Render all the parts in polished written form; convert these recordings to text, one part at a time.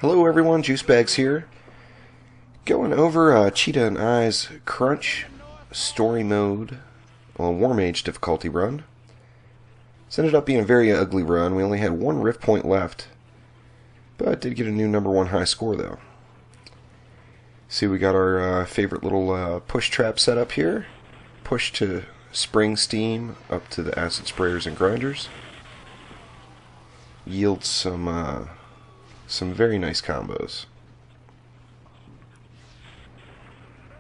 Hello everyone, Juicebags here. Going over Cheetah and I's Crunch Story Mode on Warmage difficulty run. This ended up being a very ugly run. We only had one rift point left, but did get a new #1 high score though. See, we got our favorite little push trap set up here. Push to spring steam up to the acid sprayers and grinders. Yields some very nice combos.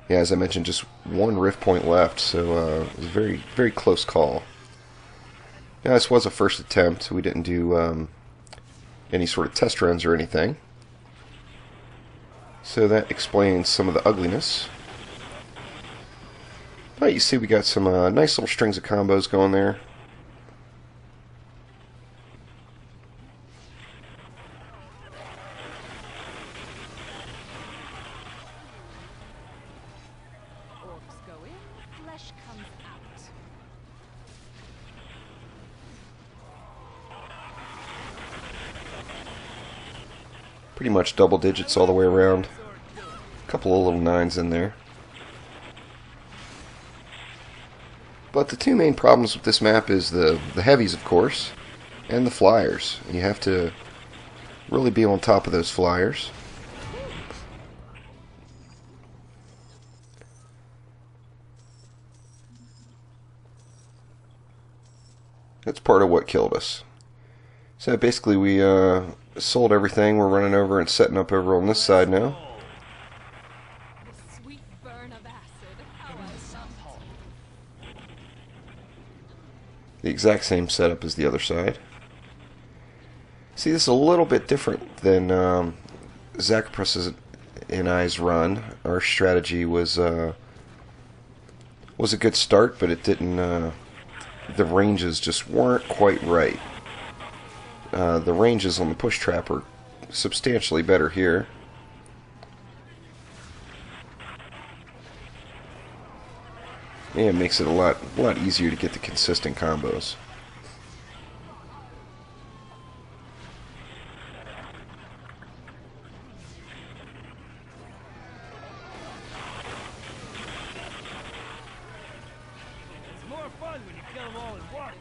Yeah, as I mentioned, just one rift point left, so it was a very, very close call. Now, this was a first attempt. We didn't do any sort of test runs or anything. So that explains some of the ugliness. But you see we got some nice little strings of combos going there. Orcs go in, flesh comes out. Pretty much double digits all the way around. A couple of little nines in there. But the two main problems with this map is the heavies, of course, and the flyers. You have to really be on top of those flyers. That's part of what killed us. So basically we sold everything. We're running over and setting up over on this side now. The sweet burn of acid. How I love it. The exact same setup as the other side. See, this is a little bit different than Zacharus's and I's run. Our strategy was a good start, but it didn't. The ranges just weren't quite right. The ranges on the push trap are substantially better here. And it makes it a lot easier to get the consistent combos. It's more fun when you kill them all at once.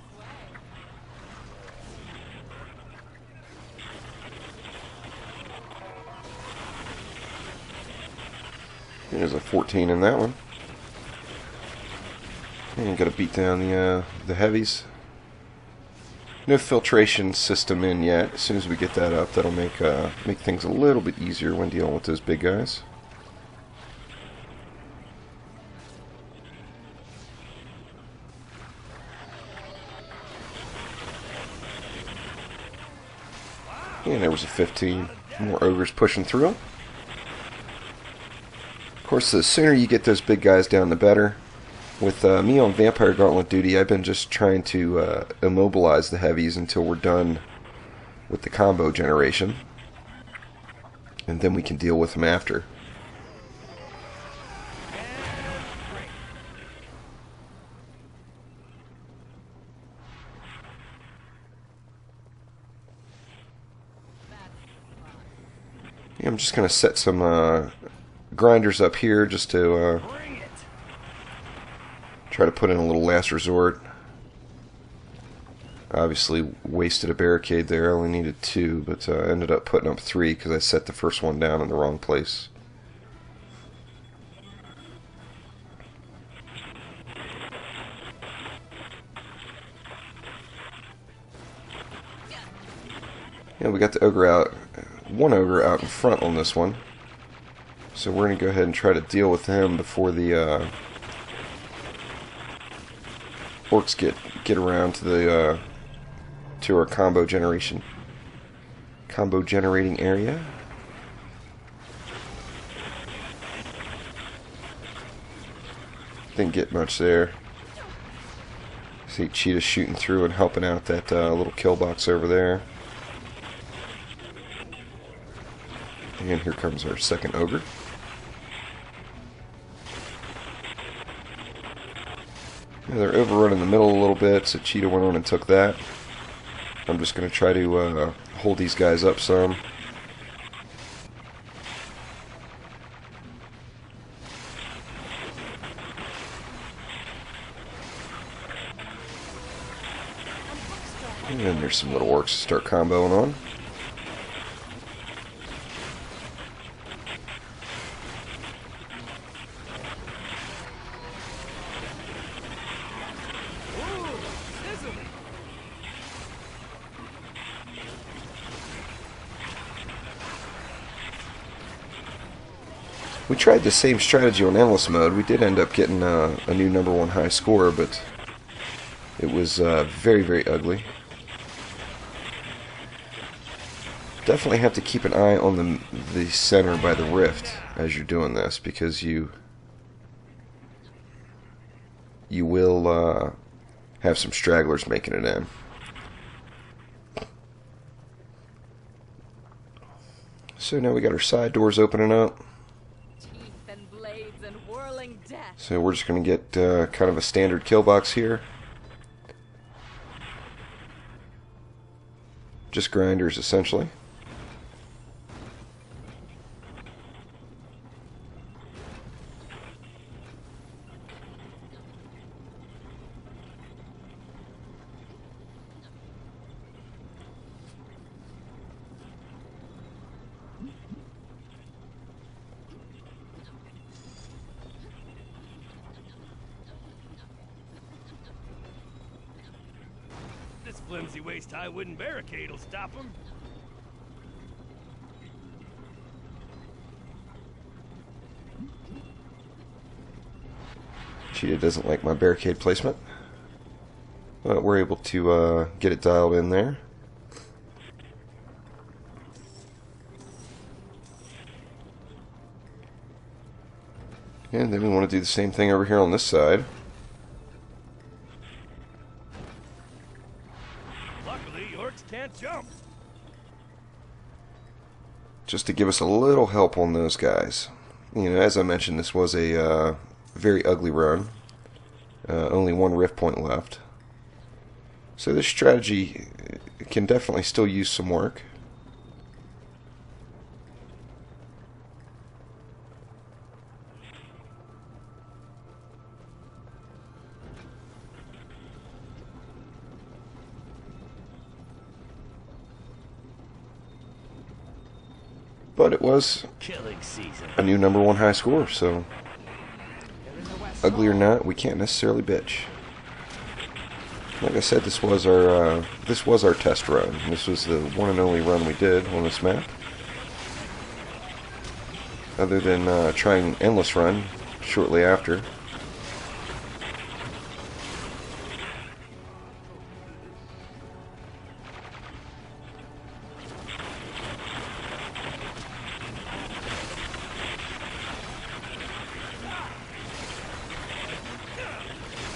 There's a 14 in that one. And got to beat down the heavies. No filtration system in yet. As soon as we get that up, that'll make things a little bit easier when dealing with those big guys. And there was a 15. More ogres pushing through. Of course, the sooner you get those big guys down, the better. With me on Vampire Gauntlet duty, I've been just trying to immobilize the heavies until we're done with the combo generation. And then we can deal with them after. Yeah, I'm just going to set some grinders up here just to try to put in a little last resort. Obviously wasted a barricade there. I only needed 2, but I ended up putting up 3 because I set the first one down in the wrong place. Yeah, we got the ogre out, one ogre out in front on this one. So we're going to go ahead and try to deal with him before the Orcs get around to the to our combo generating area. Didn't get much there. See Cheetah shooting through and helping out that little kill box over there. And here comes our second ogre. Yeah, they're overrunning the middle a little bit, so Cheetah went on and took that. I'm just going to try to hold these guys up some. And there's some little orcs to start comboing on. We tried the same strategy on Endless Mode. We did end up getting a new #1 high score, but it was very, very ugly. Definitely have to keep an eye on the center by the rift as you're doing this, because you will have some stragglers making it in. So now we got our side doors opening up. So we're just going to get kind of a standard kill box here. Just grinders, essentially. This flimsy waist-high wooden barricade will stop him. Cheetah doesn't like my barricade placement, but we're able to get it dialed in there. And then we want to do the same thing over here on this side. Luckily, Orcs can't jump. Just to give us a little help on those guys. You know, as I mentioned, this was a very ugly run. Only one rift point left. So this strategy can definitely still use some work. But it was a new #1 high score, so ugly or not, we can't necessarily bitch. Like I said, this was our test run. This was the one and only run we did on this map. Other than trying an endless run shortly after.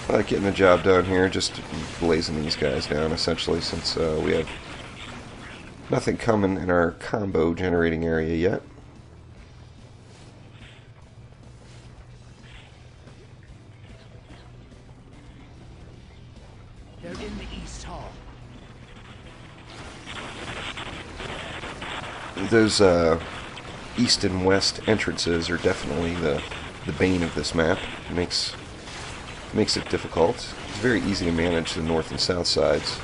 I like getting the job done here, just blazing these guys down essentially, since we have nothing coming in our combo generating area yet. They're in the East Hall. Those east and west entrances are definitely the bane of this map. It makes it difficult. It's very easy to manage the north and south sides,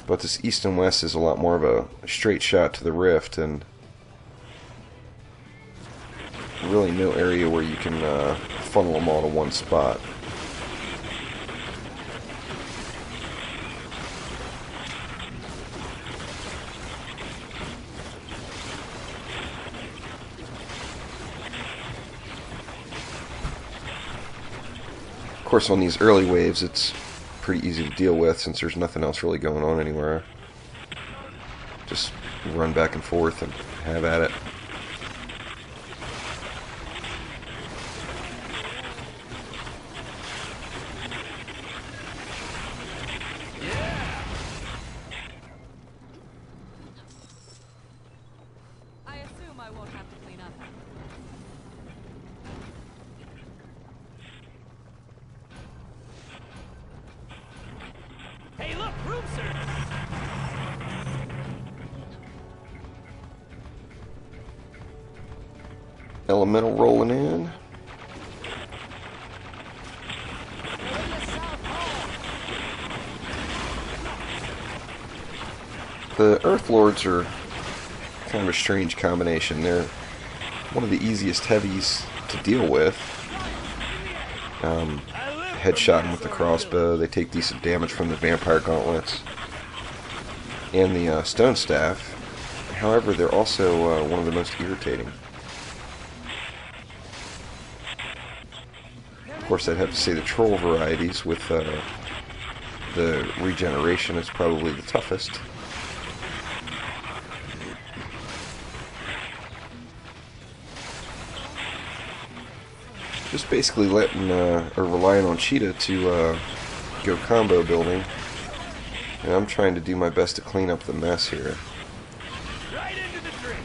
but this east and west is a lot more of a straight shot to the rift, and really no area where you can funnel them all to one spot. Of course, on these early waves, it's pretty easy to deal with since there's nothing else really going on anywhere. Just run back and forth and have at it. I assume I won't have to clean up. Hey, look, room service. Elemental rolling in. The Earth Lords are kind of a strange combination. They're one of the easiest heavies to deal with. Headshot them with the crossbow. They take decent damage from the vampire gauntlets and the stone staff. However, they're also one of the most irritating. Of course, I'd have to say the troll varieties with the regeneration is probably the toughest. Just basically letting or relying on Cheetah to go combo building, and I'm trying to do my best to clean up the mess here. Right into the drink.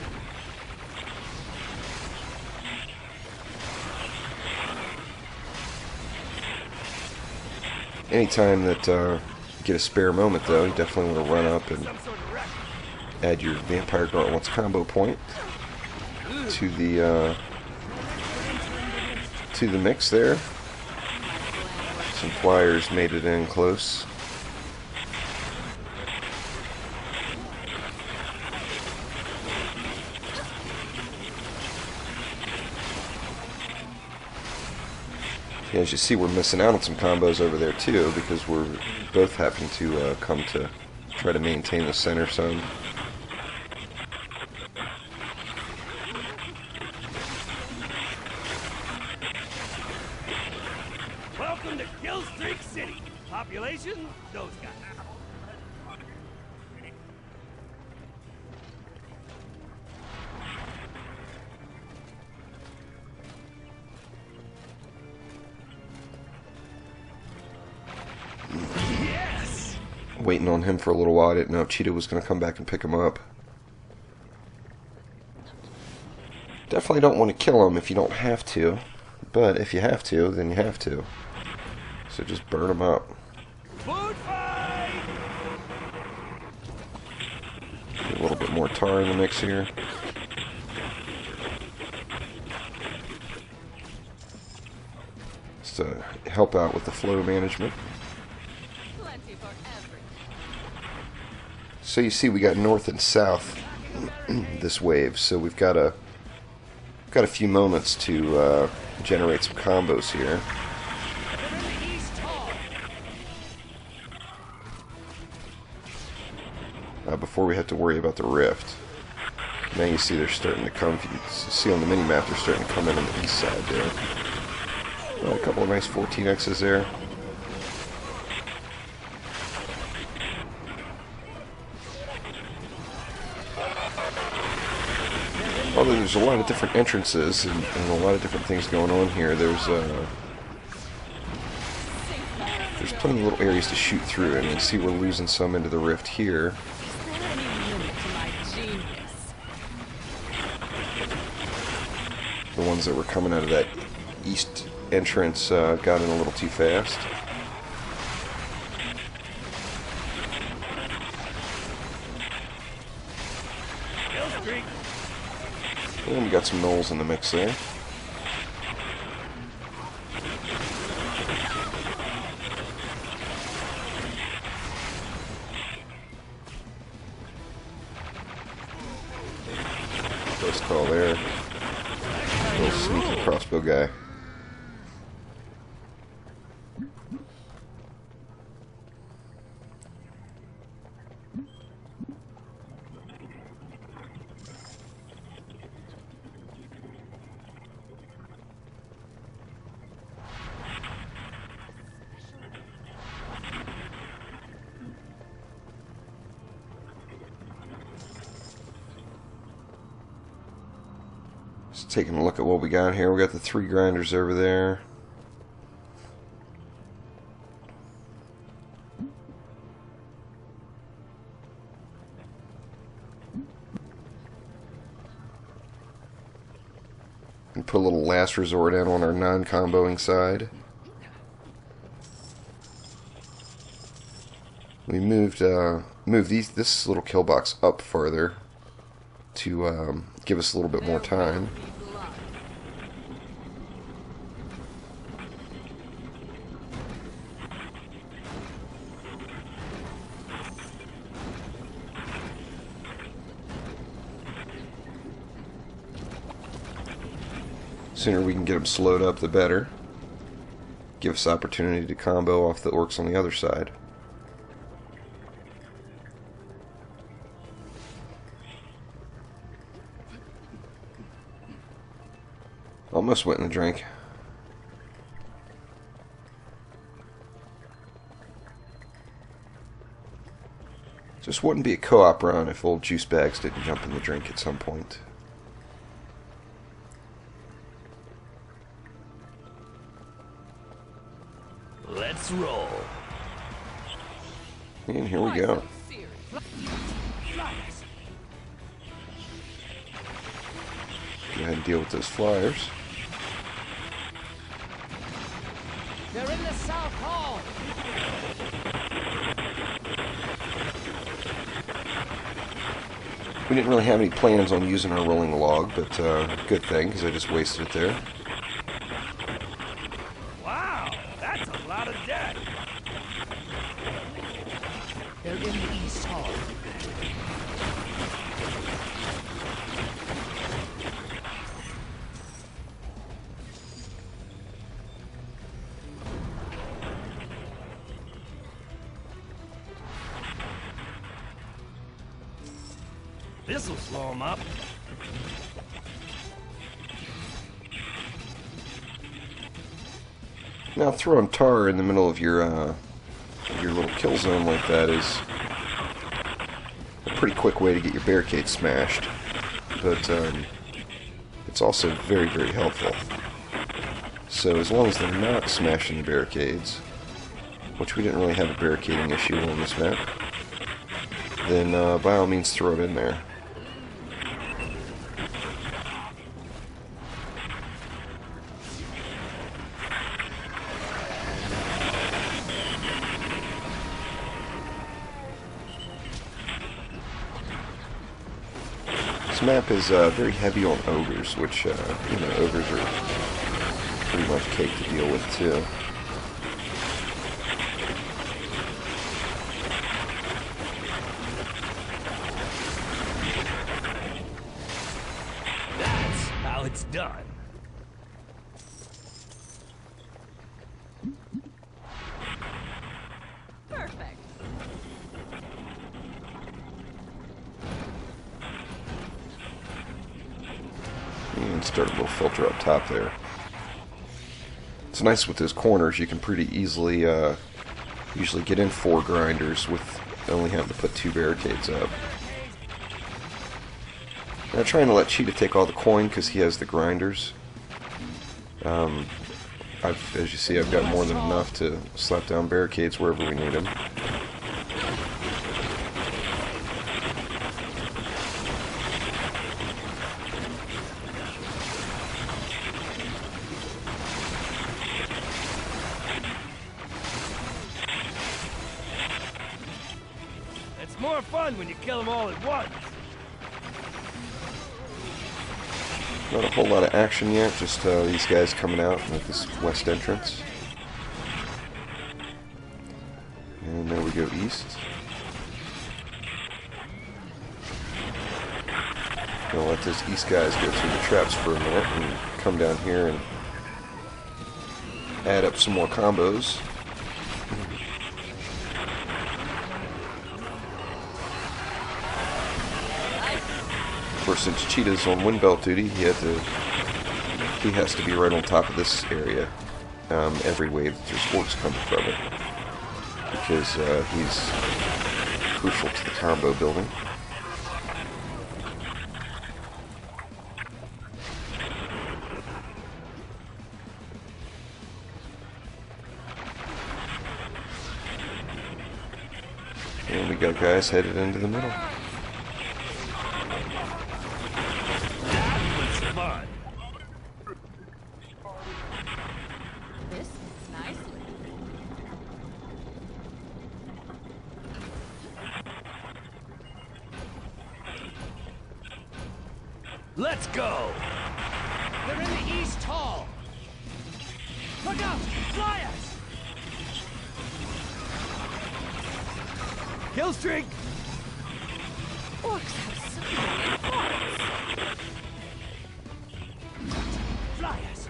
Anytime that you get a spare moment, though, you definitely want to run up and Some sort of wreck. add your Vampire Gauntlets combo point to the mix there. Some flyers made it in close. As you see, we're missing out on some combos over there too, because we're both having to come to try to maintain the center some. Welcome to Killstreak City. Population, those guys. Yes! Waiting on him for a little while. I didn't know if Cheetah was going to come back and pick him up. Definitely don't want to kill him if you don't have to. But if you have to, then you have to. So just burn him up. Food fight! Get a little bit more tar in the mix here. Just to help out with the flow management. Plenty for everyone. So you see we got north and south this wave, so we've got a few moments to generate some combos here. Before we have to worry about the rift. Now you see they're starting to come. If you can see on the mini-map, they're starting to come in on the east side there. A couple of nice 14Xs there. Although there's a lot of different entrances and a lot of different things going on here, there's plenty of little areas to shoot through, and you see we're losing some into the rift here. Is there any limit to my genius? The ones that were coming out of that east entrance got in a little too fast. Killstreak. And we got some gnolls in the mix there. Close call there. Little sneaky crossbow guy. Just taking a look at what we got here. We got the 3 grinders over there. And put a little last resort in on our non-comboing side. We moved this little kill box up further to give us a little bit more time. Sooner we can get them slowed up, the better. Give us opportunity to combo off the orcs on the other side. Almost went in the drink. Just wouldn't be a co-op run if old juice bags didn't jump in the drink at some point. Let's roll. And here we go. Go ahead and deal with those flyers. They're in the South Hall. We didn't really have any plans on using our rolling log, but good thing, because I just wasted it there. Wow, that's a lot of debt. They're in the East Hall. This'll slow them up. Now throwing tar in the middle of your little kill zone like that is a pretty quick way to get your barricade smashed, but it's also very, very helpful. So as long as they're not smashing the barricades, which we didn't really have a barricading issue on this map, then by all means throw it in there. This map is very heavy on ogres, which, ogres are pretty much cake to deal with, too. That's how it's done. Perfect. And start a little filter up top there. It's nice with those corners, you can pretty easily usually get in 4 grinders with only having to put 2 barricades up. I'm trying to let Cheetah take all the coin because he has the grinders. As you see, I've got more than enough to slap down barricades wherever we need them. It's more fun when you kill them all at once. Not a whole lot of action yet, just these guys coming out with this west entrance. And there we go east. Gonna let those east guys go through the traps for a minute and come down here and add up some more combos. Of course, since Cheetah's on wind belt duty, he has to be right on top of this area every wave that there's orcs coming from it, because he's crucial to the combo building. And we got guys headed into the middle. Fun. This is nicely. Let's go. They're in the East Hall. Look out! Flyers! Kill streak! Orcs have so many parts. Flyers!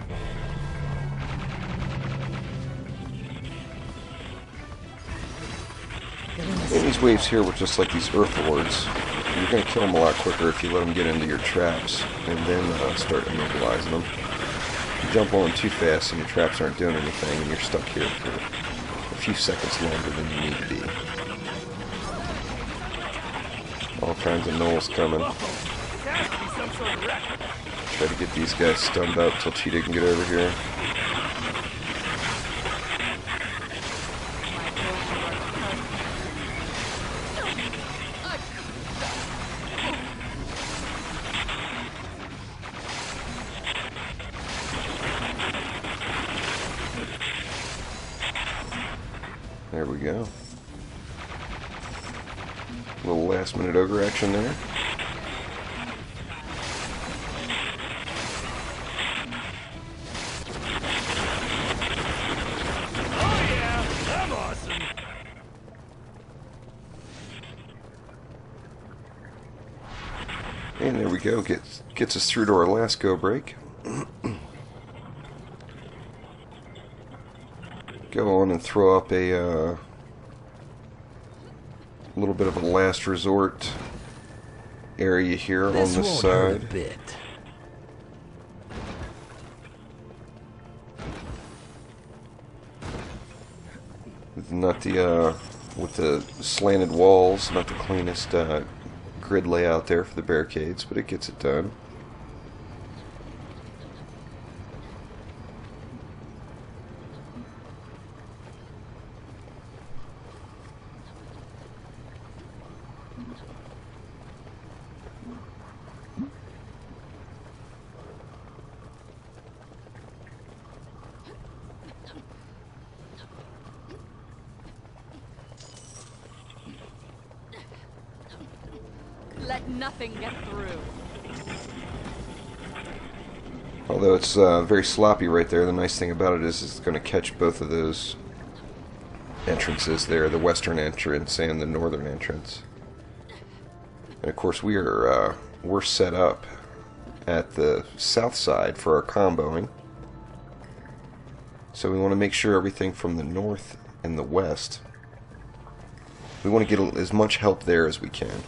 these waves here were just like these Earth Lords. You're going to kill them a lot quicker if you let them get into your traps and then start immobilizing them. You jump on too fast and your traps aren't doing anything and you're stuck here for a few seconds longer than you need to be. All kinds of gnolls coming. Try to get these guys stunned up till Cheetah can get over here. There we go. A little last minute ogre action there. Oh yeah, I'm awesome. And there we go. Gets us through to our last go break. Go on and throw up a little bit of a last resort area here on this side. Not the with the slanted walls, not the cleanest grid layout there for the barricades, but it gets it done. Let nothing get through. Although it's very sloppy right there, the nice thing about it is it's going to catch both of those entrances there, the western entrance and the northern entrance. And of course we're set up at the south side for our comboing. So we want to make sure everything from the north and the west, we want to get as much help there as we can.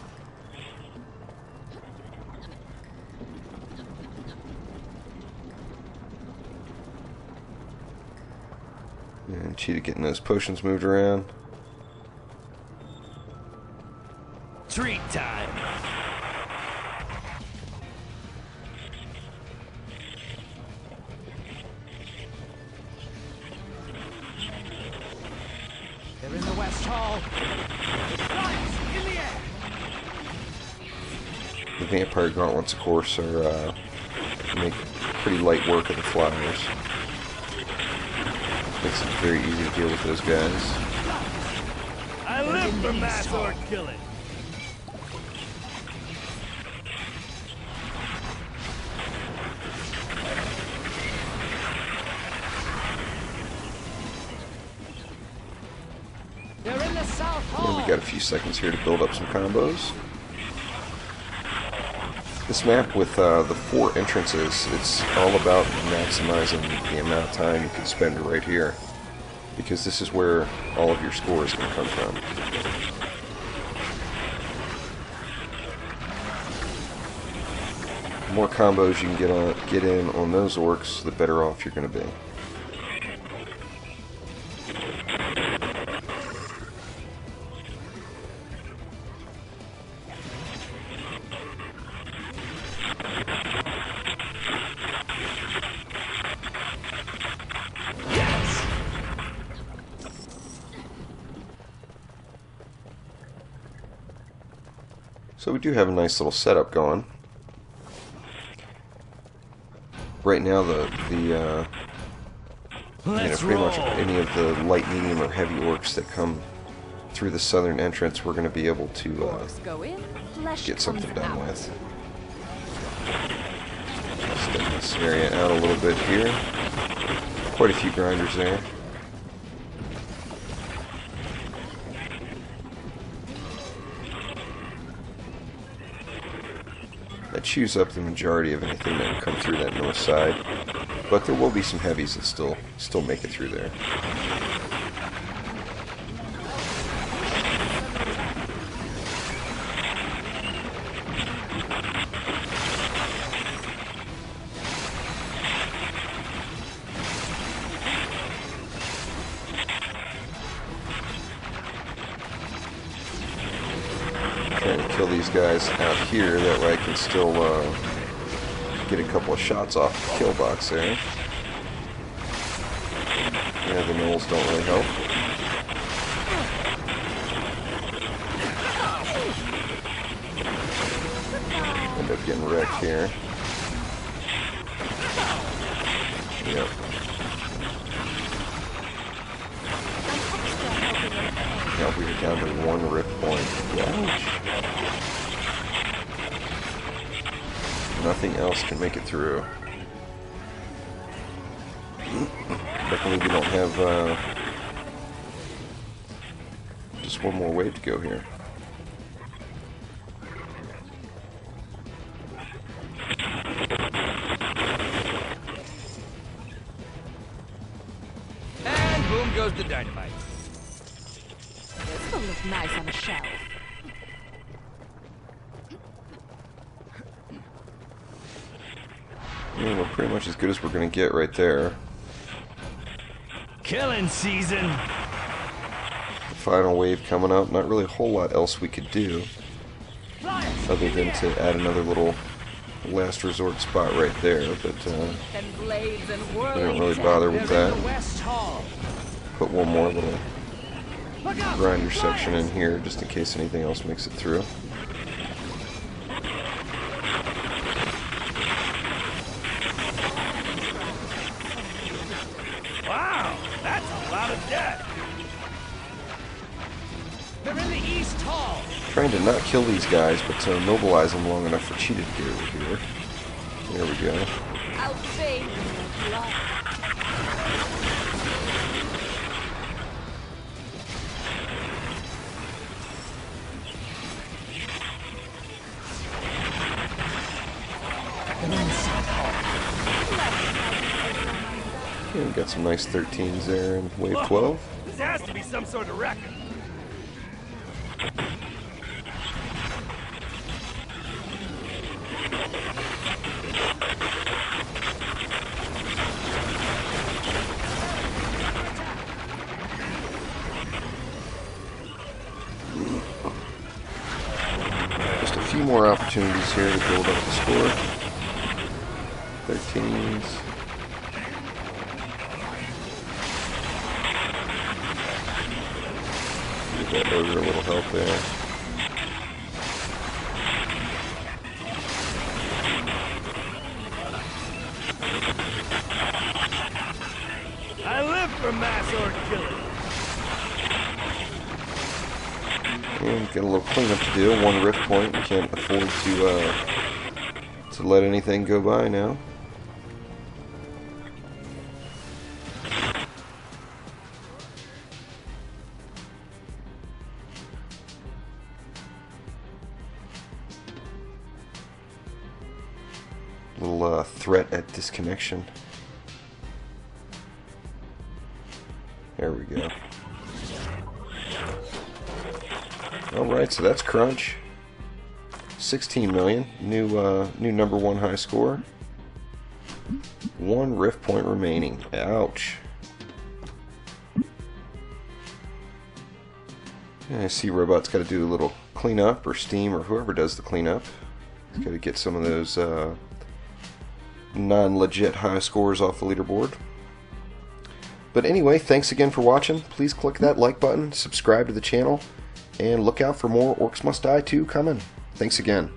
And Cheetah getting those potions moved around. Treat time. They're in the West Hall. Lights in the air. The Vampire Gauntlets, of course, are make pretty light work of the flyers. Makes it very easy to deal with those guys. I live for mass orc killing. They're in the South And Hall. we got a few seconds here to build up some combos. This map with the 4 entrances, it's all about maximizing the amount of time you can spend right here, because this is where all of your score is going to come from. The more combos you can get in on those orcs, the better off you're going to be. So we do have a nice little setup going. Right now, pretty much any of the light, medium, or heavy orcs that come through the southern entrance, we're going to be able to Orcs go in, flesh get something comes done out. with. Extend this area out a little bit here. Quite a few grinders there. That chews up the majority of anything that would come through that north side, but there will be some heavies that still make it through there. these guys out here. That way I can still get a couple of shots off the kill box there. Yeah, the gnolls don't really help. End up getting wrecked here. Yep. Now we're down to 1 rift point. Ouch. Nothing else can make it through. Luckily we don't have just one more wave to go here. And boom goes the dynamite. This will look nice on a shelf. Yeah, we're pretty much as good as we're going to get right there. Killing season. The final wave coming up. Not really a whole lot else we could do other than to add another little last resort spot right there, but And blades and I whirling don't really bother with They're in that. the West Hall. Put one more little Look out! grinder section in here just in case anything else makes it through. Wow, that's a lot of death. They're in the East Hall. Trying to not kill these guys, but to immobilize them long enough for Cheetah to get over here. There we go. I'll bathe in your blood. Okay, we got some nice 13s there in wave 12. This has to be some sort of record. Just a few more opportunities here to build up the score. 13s. Give that ogre a little help there. I live for mass orc killing. And got a little cleanup to do. 1 rift point. We can't afford to let anything go by now. Little threat at disconnection. There we go. Alright, so that's Crunch. 16 million. New number 1 high score. 1 rift point remaining. Ouch. I see Robot's got to do a little cleanup, or Steam, or whoever does the cleanup. He's got to get some of those non-legit high scores off the leaderboard. But anyway, thanks again for watching. Please click that like button, subscribe to the channel, and look out for more Orcs Must Die 2 coming. Thanks again.